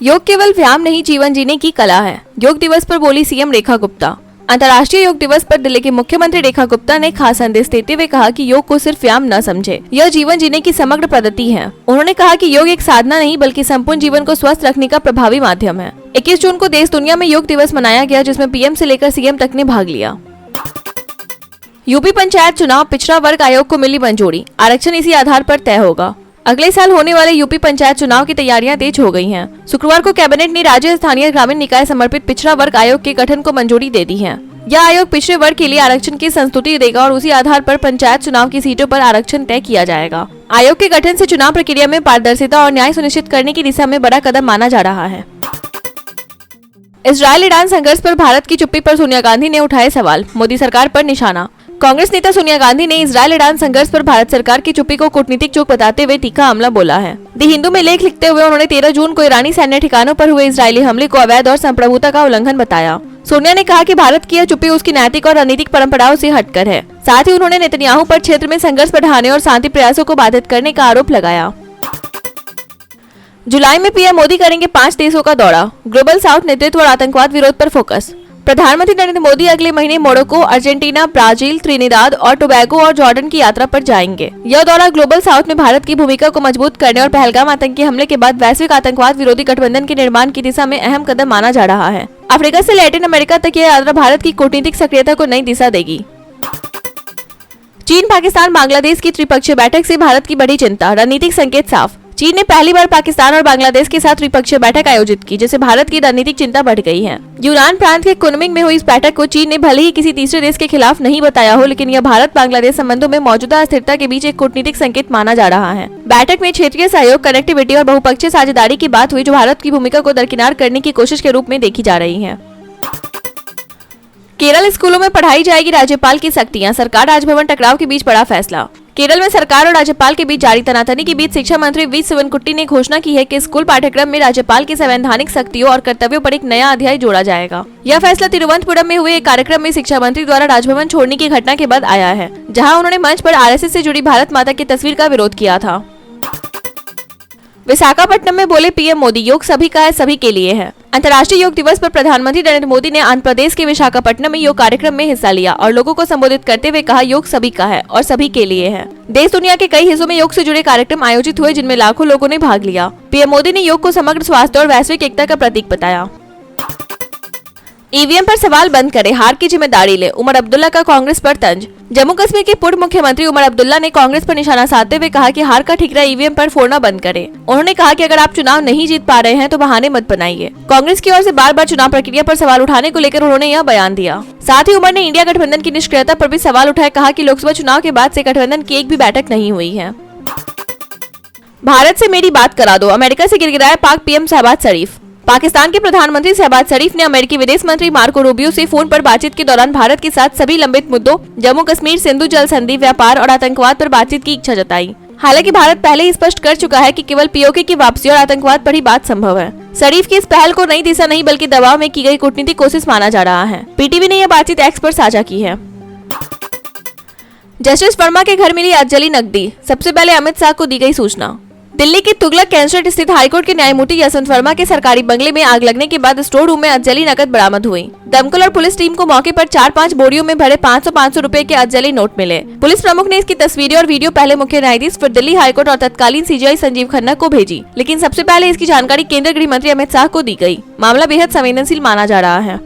योग केवल व्यायाम नहीं, जीवन जीने की कला है। योग दिवस पर बोली सीएम रेखा गुप्ता। अंतर्राष्ट्रीय योग दिवस पर दिल्ली की मुख्यमंत्री रेखा गुप्ता ने खास संदेश देते हुए कहा कि योग को सिर्फ व्यायाम न समझे, यह जीवन जीने की समग्र पद्धति है। उन्होंने कहा कि योग एक साधना नहीं बल्कि संपूर्ण जीवन को स्वस्थ रखने का प्रभावी माध्यम है। 21 जून को देश दुनिया में योग दिवस मनाया गया, जिसमें पीएम से लेकर सीएम तक ने भाग लिया। यूपी पंचायत चुनाव, पिछड़ा वर्ग आयोग को मिली मंजूरी, आरक्षण इसी आधार पर तय होगा। अगले साल होने वाले यूपी पंचायत चुनाव की तैयारियां तेज हो गई हैं। शुक्रवार को कैबिनेट ने राज्य स्थानीय ग्रामीण निकाय समर्पित पिछड़ा वर्ग आयोग के गठन को मंजूरी दे दी है। यह आयोग पिछड़े वर्ग के लिए आरक्षण की संस्तुति देगा और उसी आधार पर पंचायत चुनाव की सीटों पर आरक्षण तय किया जाएगा। आयोग के गठन से चुनाव प्रक्रिया में पारदर्शिता और न्याय सुनिश्चित करने की दिशा में बड़ा कदम माना जा रहा है। इजरायल ईरान संघर्ष पर भारत की चुप्पी पर सोनिया गांधी ने उठाए सवाल, मोदी सरकार पर निशाना। कांग्रेस नेता सोनिया गांधी ने इजरायल ईरान संघर्ष पर भारत सरकार की चुप्पी को कूटनीतिक चूक बताते हुए तीखा हमला बोला है। दी हिंदू में लेख लिखते हुए उन्होंने 13 जून को ईरानी सैन्य ठिकानों पर हुए इजरायली हमले को अवैध और संप्रभुता का उल्लंघन बताया। सोनिया ने कहा कि भारत की यह चुप्पी उसकी नैतिक और रणनीतिक परंपराओं से हटकर है। साथ ही उन्होंने नेतन्याहू पर क्षेत्र में संघर्ष बढ़ाने और शांति प्रयासों को बाधित करने का आरोप लगाया। जुलाई में पीएम मोदी करेंगे 5 देशों का दौरा, ग्लोबल साउथ नेतृत्व और आतंकवाद विरोध पर फोकस। प्रधानमंत्री नरेंद्र मोदी अगले महीने मोरक्को, अर्जेंटीना, ब्राजील, त्रिनिदाद और टोबैगो और जॉर्डन की यात्रा पर जाएंगे। यह दौरा ग्लोबल साउथ में भारत की भूमिका को मजबूत करने और पहलगाम आतंकी हमले के बाद वैश्विक आतंकवाद विरोधी गठबंधन के निर्माण की दिशा में अहम कदम माना जा रहा है। अफ्रीका से लैटिन अमेरिका तक यह यात्रा भारत की कूटनीतिक सक्रियता को नई दिशा देगी। चीन पाकिस्तान बांग्लादेश की त्रिपक्षीय बैठक से भारत की बड़ी चिंता, रणनीतिक संकेत साफ। चीन ने पहली बार पाकिस्तान और बांग्लादेश के साथ त्रिपक्षीय बैठक आयोजित की, जिससे भारत की रणनीतिक चिंता बढ़ गई है। यूनान प्रांत के कुनमिंग में हुई इस बैठक को चीन ने भले ही किसी तीसरे देश के खिलाफ नहीं बताया हो, लेकिन यह भारत बांग्लादेश संबंधों में मौजूदा अस्थिरता के बीच एक कूटनीतिक संकेत माना जा रहा है। बैठक में क्षेत्रीय सहयोग, कनेक्टिविटी और बहुपक्षीय साझेदारी की बात हुई, जो भारत की भूमिका को दरकिनार करने की कोशिश के रूप में देखी जा रही है। केरल स्कूलों में पढ़ाई जाएगी राज्यपाल की सख्तियां, सरकार राजभवन टकराव के बीच बड़ा फैसला। केरल में सरकार और राज्यपाल के बीच जारी तनातनी के बीच शिक्षा मंत्री वी शिवनकुट्टी ने घोषणा की है कि स्कूल पाठ्यक्रम में राज्यपाल की संवैधानिक शक्तियों और कर्तव्यों पर एक नया अध्याय जोड़ा जाएगा। यह फैसला तिरुवनंतपुरम में हुए एक कार्यक्रम में शिक्षा मंत्री द्वारा राजभवन छोड़ने की घटना के बाद आया है, जहां उन्होंने मंच पर आरएसएस से जुड़ी भारत माता की तस्वीर का विरोध किया था। विशाखापट्टनम में बोले पीएम मोदी, योग सभी का है, सभी के लिए है। अंतर्राष्ट्रीय योग दिवस पर प्रधानमंत्री नरेंद्र मोदी ने आंध्र प्रदेश के विशाखापट्टनम में योग कार्यक्रम में हिस्सा लिया और लोगों को संबोधित करते हुए कहा, योग सभी का है और सभी के लिए है। देश दुनिया के कई हिस्सों में योग से जुड़े कार्यक्रम आयोजित हुए, जिनमें लाखों लोगों ने भाग लिया। पीएम मोदी ने योग को समग्र स्वास्थ्य और वैश्विक एकता का प्रतीक बताया। ईवीएम पर सवाल बंद करें, हार की जिम्मेदारी ले, उमर अब्दुल्ला का कांग्रेस पर तंज। जम्मू कश्मीर के पूर्व मुख्यमंत्री उमर अब्दुल्ला ने कांग्रेस पर निशाना साधते हुए कहा कि हार का ठिकरा ईवीएम पर फोड़ना बंद करें। उन्होंने कहा कि अगर आप चुनाव नहीं जीत पा रहे हैं तो बहाने मत बनाइए। कांग्रेस की ओर से बार बार चुनाव प्रक्रिया पर सवाल उठाने को लेकर उन्होंने यह बयान दिया। साथ ही उमर ने इंडिया गठबंधन की निष्क्रियता पर भी सवाल उठाए, कहा कि लोकसभा चुनाव के बाद से गठबंधन की एक भी बैठक नहीं हुई है। भारत से मेरी बात करा दो, अमेरिका से गिड़गिड़ाए पाक पीएम शहबाज शरीफ। पाकिस्तान के प्रधानमंत्री शहबाज शरीफ ने अमेरिकी विदेश मंत्री मार्को रूबियो से फोन पर बातचीत के दौरान भारत के साथ सभी लंबित मुद्दों, जम्मू कश्मीर, सिंधु जल संधि, व्यापार और आतंकवाद पर बातचीत की इच्छा जताई। हालांकि भारत पहले ही स्पष्ट कर चुका है कि केवल पीओके की वापसी और आतंकवाद पर ही बात संभव है। शरीफ की इस पहल को नई दिशा नहीं बल्कि दबाव में की गई कूटनीतिक कोशिश माना जा रहा है। पीटीवी ने यह बातचीत एक्स पर साझा की है। जस्टिस वर्मा के घर मिली आज जली नकदी, सबसे पहले अमित शाह को दी गई सूचना। दिल्ली के तुगलक कैंसर स्थित हाईकोर्ट के न्यायमूर्ति यशवंत वर्मा के सरकारी बंगले में आग लगने के बाद स्टोर रूम में अजली नकद बरामद हुई। दमकल और पुलिस टीम को मौके पर 4-5 बोरियों में भरे 500-500 रुपए के अजली नोट मिले। पुलिस प्रमुख ने इसकी तस्वीरें और वीडियो पहले मुख्य न्यायाधीश, फिर दिल्ली हाईकोर्ट और तत्कालीन सीजीआई संजीव खन्ना को भेजी, लेकिन सबसे पहले इसकी जानकारी केंद्रीय गृह मंत्री अमित शाह को दी गई। मामला बेहद संवेदनशील माना जा रहा है।